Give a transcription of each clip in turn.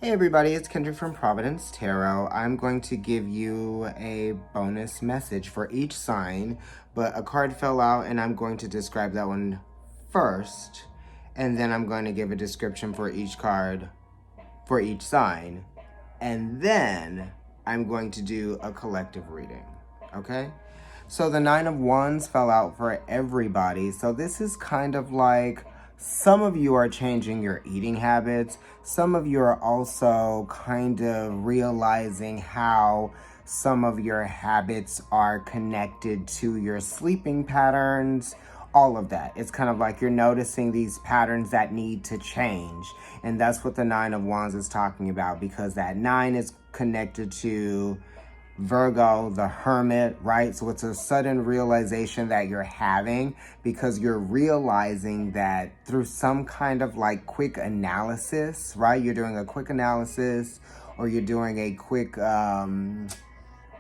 Hey everybody, it's Kendrick from Providence Tarot. I'm going to give you a bonus message for each sign, but a card fell out and I'm going to describe that one first, and then I'm going to give a description for each card for each sign, and then I'm going to do a collective reading, okay? So the Nine of Wands fell out for everybody, so this is kind of like some of you are changing your eating habits. Some of you are also kind of realizing how some of your habits are connected to your sleeping patterns, all of that. It's kind of like you're noticing these patterns that need to change. And that's what the Nine of Wands is talking about, because that nine is connected to Virgo, the Hermit, right? So it's a sudden realization that you're having because you're realizing that through some kind of like quick analysis, right? You're doing a quick analysis or you're doing a quick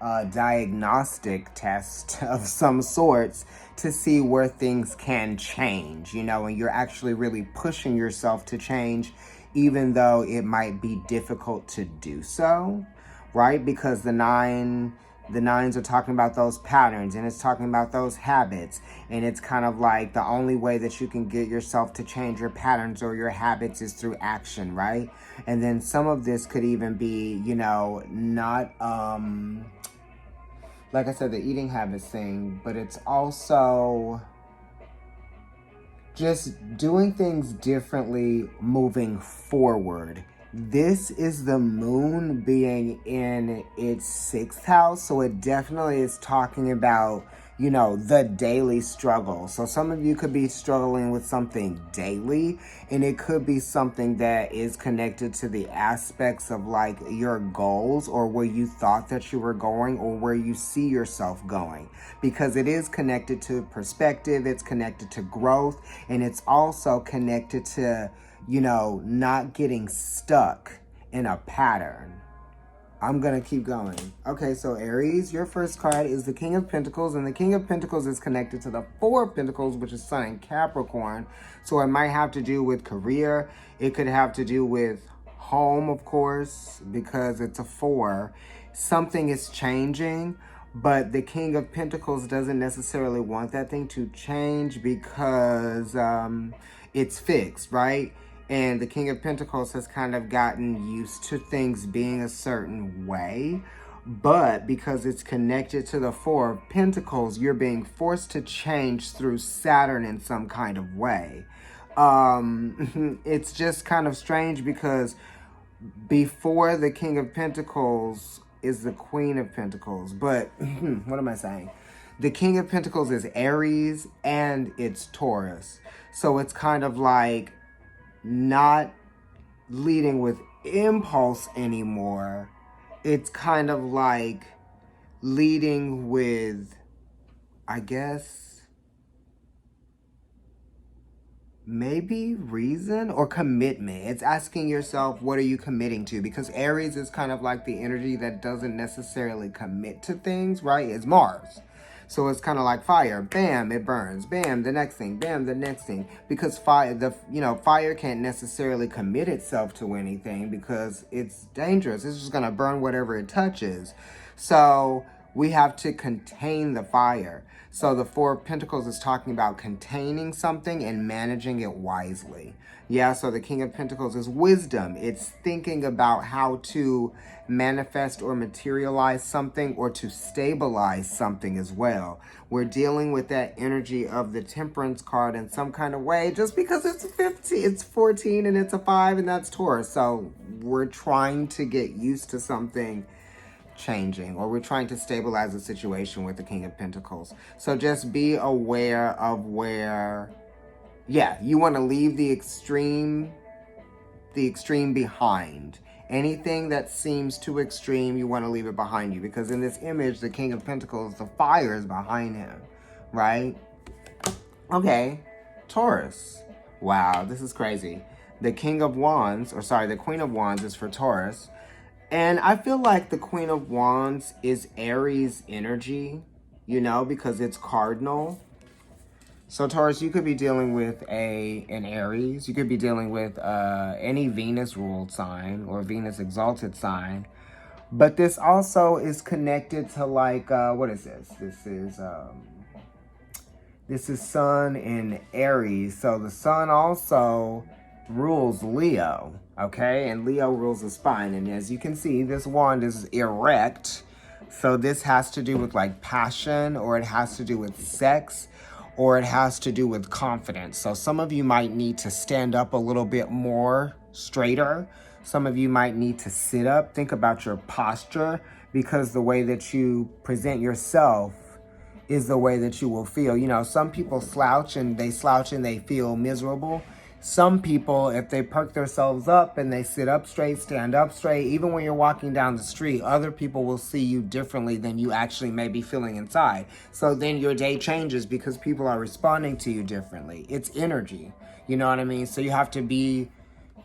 diagnostic test of some sorts to see where things can change, you know, and you're actually really pushing yourself to change, even though it might be difficult to do so. Right? Because the nines are talking about those patterns and it's talking about those habits. And it's kind of like the only way that you can get yourself to change your patterns or your habits is through action, right? And then some of this could even be, you know, not, like I said, the eating habits thing, but it's also just doing things differently moving forward. This is the moon being in its 6th house, so it definitely is talking about, you know, the daily struggle. So some of you could be struggling with something daily, and it could be something that is connected to the aspects of like your goals or where you thought that you were going or where you see yourself going, because it is connected to perspective, it's connected to growth, and it's also connected to, you know, not getting stuck in a pattern. I'm going to keep going. Okay, so Aries, your first card is the King of Pentacles, and the King of Pentacles is connected to the Four of Pentacles, which is Sun in Capricorn. So it might have to do with career. It could have to do with home, of course, because it's a 4. Something is changing, but the King of Pentacles doesn't necessarily want that thing to change because it's fixed, right? And the King of Pentacles has kind of gotten used to things being a certain way. But because it's connected to the Four of Pentacles, you're being forced to change through Saturn in some kind of way. It's just kind of strange because before the King of Pentacles is the Queen of Pentacles. But what am I saying? The King of Pentacles is Aries and it's Taurus. So it's kind of like not leading with impulse anymore. It's kind of like leading with, I guess, maybe reason or commitment. It's asking yourself, what are you committing to? Because Aries is kind of like the energy that doesn't necessarily commit to things, right? It's Mars. So it's kind of like fire. Bam, it burns. Bam, the next thing. Bam, the next thing. Because fire can't necessarily commit itself to anything because it's dangerous. It's just going to burn whatever it touches. So we have to contain the fire. So the Four of Pentacles is talking about containing something and managing it wisely. Yeah, so the King of Pentacles is wisdom. It's thinking about how to manifest or materialize something or to stabilize something as well. We're dealing with that energy of the Temperance card in some kind of way just because it's 15, it's 14 and it's a 5 and that's Taurus. So we're trying to get used to something changing, or we're trying to stabilize the situation with the King of Pentacles. So just be aware of where, yeah, you want to leave the extreme behind. Anything that seems too extreme, you want to leave it behind you, because in this image, the King of Pentacles, the fire is behind him, right? Okay, Taurus. Wow, this is crazy. The King of Wands, or sorry, the Queen of Wands is for Taurus. And I feel like the Queen of Wands is Aries energy, you know, because it's cardinal. So Taurus, you could be dealing with an Aries. You could be dealing with any Venus ruled sign or Venus exalted sign. But this also is connected to like, what is this? This is Sun in Aries. So the Sun also rules Leo, okay? And Leo rules the spine. And as you can see, this wand is erect. So this has to do with like passion, or it has to do with sex, or it has to do with confidence. So some of you might need to stand up a little bit more straighter. Some of you might need to sit up. Think about your posture, because the way that you present yourself is the way that you will feel. You know, some people slouch and they feel miserable. Some people, if they perk themselves up and they sit up straight, stand up straight, even when you're walking down the street, other people will see you differently than you actually may be feeling inside. So then your day changes because people are responding to you differently. It's energy. You know what I mean? So you have to be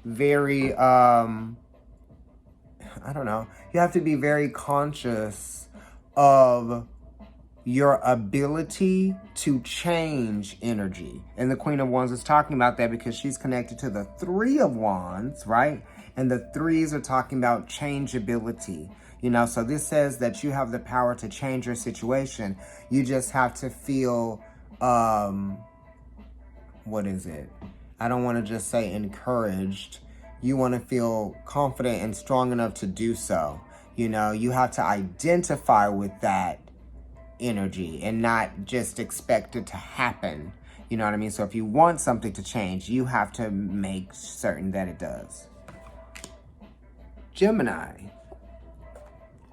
very, you have to be very conscious of your ability to change energy. And the Queen of Wands is talking about that because she's connected to the Three of Wands, right? And the threes are talking about changeability. You know, so this says that you have the power to change your situation. You just have to feel, what is it? I don't want to just say encouraged. You want to feel confident and strong enough to do so. You know, you have to identify with that energy and not just expect it to happen. You know what I mean? So if you want something to change, you have to make certain that it does. Gemini.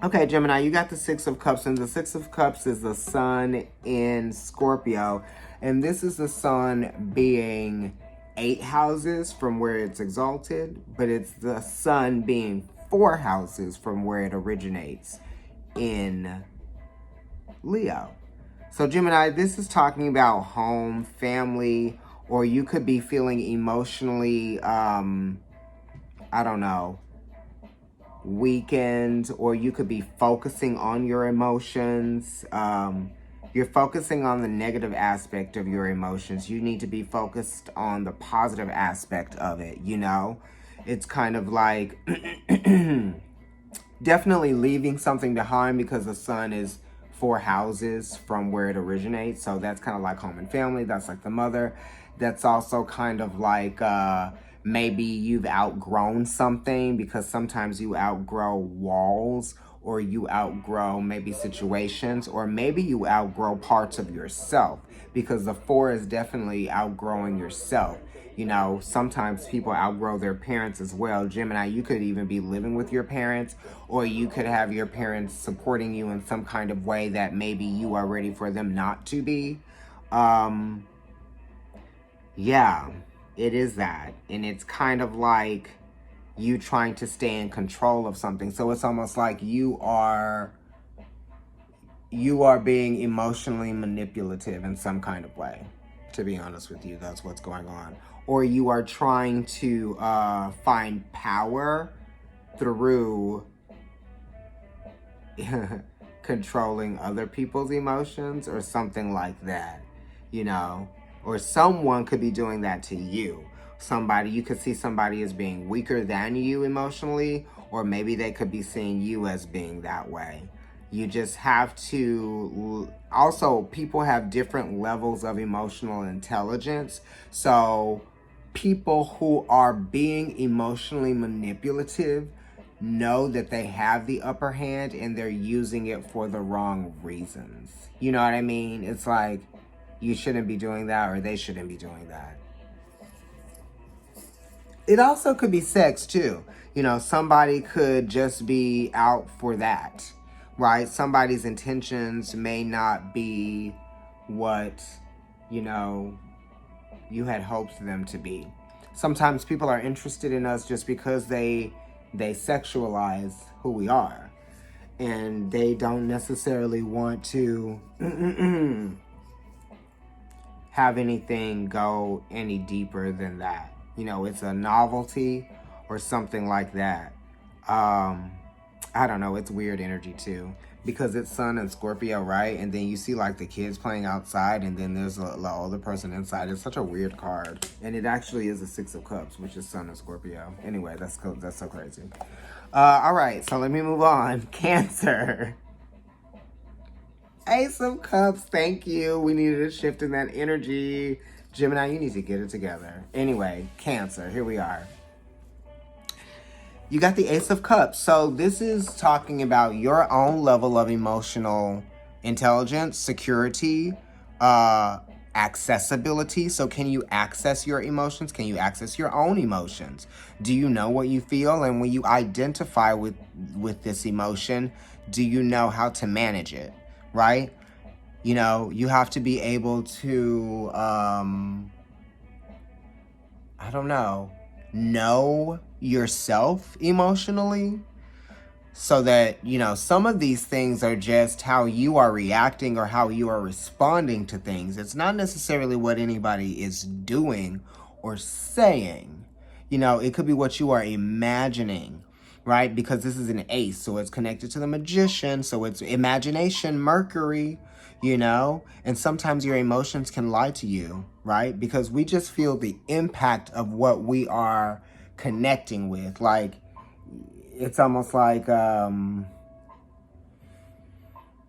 Okay, Gemini, you got the Six of Cups, and the Six of Cups is the Sun in Scorpio. And this is the Sun being 8 houses from where it's exalted, but it's the Sun being 4 houses from where it originates in Leo. So Gemini, this is talking about home, family, or you could be feeling emotionally, weakened, or you could be focusing on your emotions. You're focusing on the negative aspect of your emotions. You need to be focused on the positive aspect of it, you know? It's kind of like definitely leaving something behind, because the Sun is 4 houses from where it originates. So that's kind of like home and family. That's like the mother. That's also kind of like maybe you've outgrown something, because sometimes you outgrow walls, or you outgrow maybe situations, or maybe you outgrow parts of yourself, because the 4 is definitely outgrowing yourself. You know, sometimes people outgrow their parents as well. Gemini, you could even be living with your parents, or you could have your parents supporting you in some kind of way that maybe you are ready for them not to be. Yeah, it is that. And it's kind of like you trying to stay in control of something. So it's almost like you are being emotionally manipulative in some kind of way. To be honest with you, that's what's going on. Or you are trying to find power through controlling other people's emotions, or something like that, you know? Or someone could be doing that to you. You could see somebody as being weaker than you emotionally, or maybe they could be seeing you as being that way. You just have to, also, people have different levels of emotional intelligence. So people who are being emotionally manipulative know that they have the upper hand, and they're using it for the wrong reasons. You know what I mean? It's like, you shouldn't be doing that, or they shouldn't be doing that. It also could be sex too. You know, somebody could just be out for that, right? Somebody's intentions may not be what, you know, you had hoped them to be. Sometimes people are interested in us just because they sexualize who we are, and they don't necessarily want to have anything go any deeper than that. You know, it's a novelty or something like that. I I don't know, it's weird energy too. Because it's Sun and Scorpio, right? And then you see like the kids playing outside, and then there's a older person inside. It's such a weird card. And it actually is a Six of Cups, which is Sun and Scorpio. Anyway, that's cool. That's so crazy. All right, so let me move on. Cancer. Ace of Cups, thank you. We needed a shift in that energy. Gemini, you need to get it together. Anyway, Cancer, here we are. You got the Ace of Cups. So this is talking about your own level of emotional intelligence, security, accessibility. So can you access your emotions? Can you access your own emotions? Do you know what you feel? And when you identify with this emotion, do you know how to manage it, right? You know, you have to be able to, I don't know yourself emotionally, so that, you know, some of these things are just how you are reacting or how you are responding to things. It's not necessarily what anybody is doing or saying. You know, it could be what you are imagining, right? Because this is an ace, so it's connected to the Magician, so it's imagination, Mercury, you know? And sometimes your emotions can lie to you, right? Because we just feel the impact of what we are connecting with. Like, it's almost like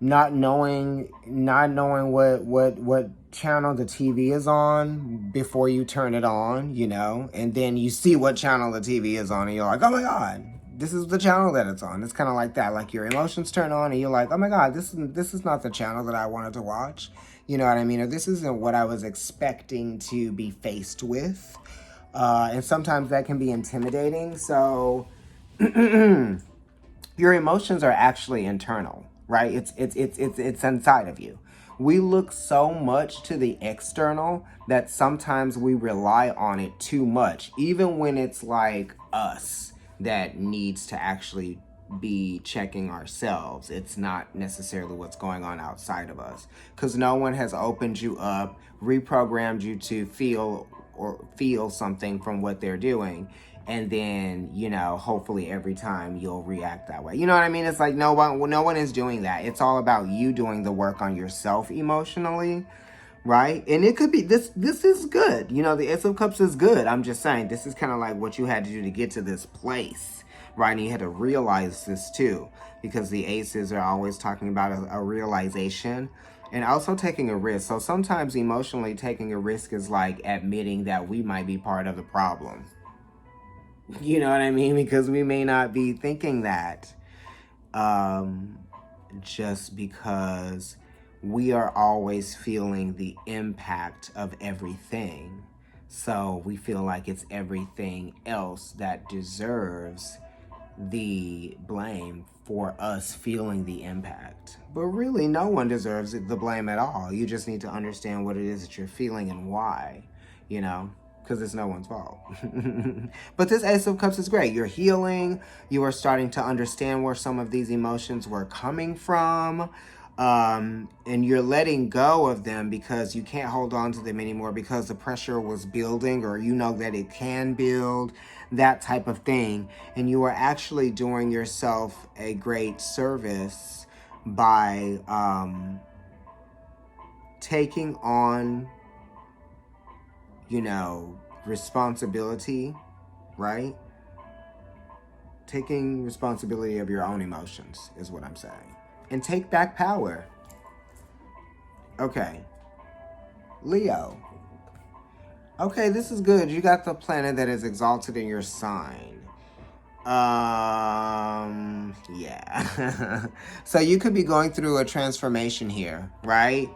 not knowing what channel the TV is on before you turn it on, you know, and then you see what channel the TV is on, and you're like, oh my God, this is the channel that it's on. It's kind of like that. Like, your emotions turn on, and you're like, oh my God, this is not the channel that I wanted to watch. You know what I mean? Or this isn't what I was expecting to be faced with. And sometimes that can be intimidating. So your emotions are actually internal, right? It's inside of you. We look so much to the external that sometimes we rely on it too much, even when it's like us that needs to actually be checking ourselves. It's not necessarily what's going on outside of us, because no one has opened you up, reprogrammed you to feel something from what they're doing. And then, you know, hopefully every time you'll react that way. You know what I mean? It's like no one is doing that. It's all about you doing the work on yourself emotionally, right? And it could be, this is good. You know, the Ace of Cups is good. I'm just saying, this is kind of like what you had to do to get to this place, right? And you had to realize this too, because the aces are always talking about a realization. And also taking a risk. So sometimes emotionally taking a risk is like admitting that we might be part of the problem. You know what I mean? Because we may not be thinking that. Just because we are always feeling the impact of everything. So we feel like it's everything else that deserves the blame for us feeling the impact. But really, no one deserves the blame at all. You just need to understand what it is that you're feeling and why, you know, because it's no one's fault. But this Ace of Cups is great. You're healing. You are starting to understand where some of these emotions were coming from. And you're letting go of them because you can't hold on to them anymore because the pressure was building, or you know that it can build, that type of thing. And you are actually doing yourself a great service by taking on, you know, responsibility, right? Taking responsibility of your own emotions is what I'm saying. And take back power. Okay. Leo. Okay, this is good. You got the planet that is exalted in your sign. Yeah. So you could be going through a transformation here, right?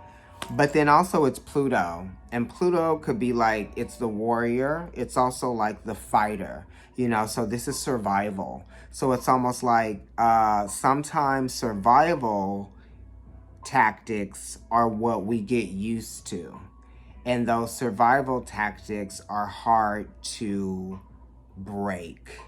But then also it's Pluto. And Pluto could be like, it's the warrior. It's also like the fighter, you know, so this is survival. So it's almost like sometimes survival tactics are what we get used to. And those survival tactics are hard to break.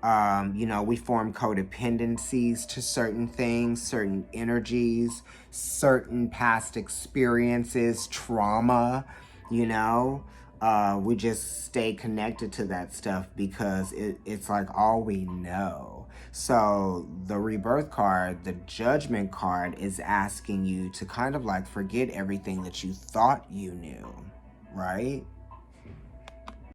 You know, we form codependencies to certain things, certain energies, certain past experiences, trauma, you know. We just stay connected to that stuff because it's like all we know. So the rebirth card, the judgment card, is asking you to kind of like forget everything that you thought you knew, right?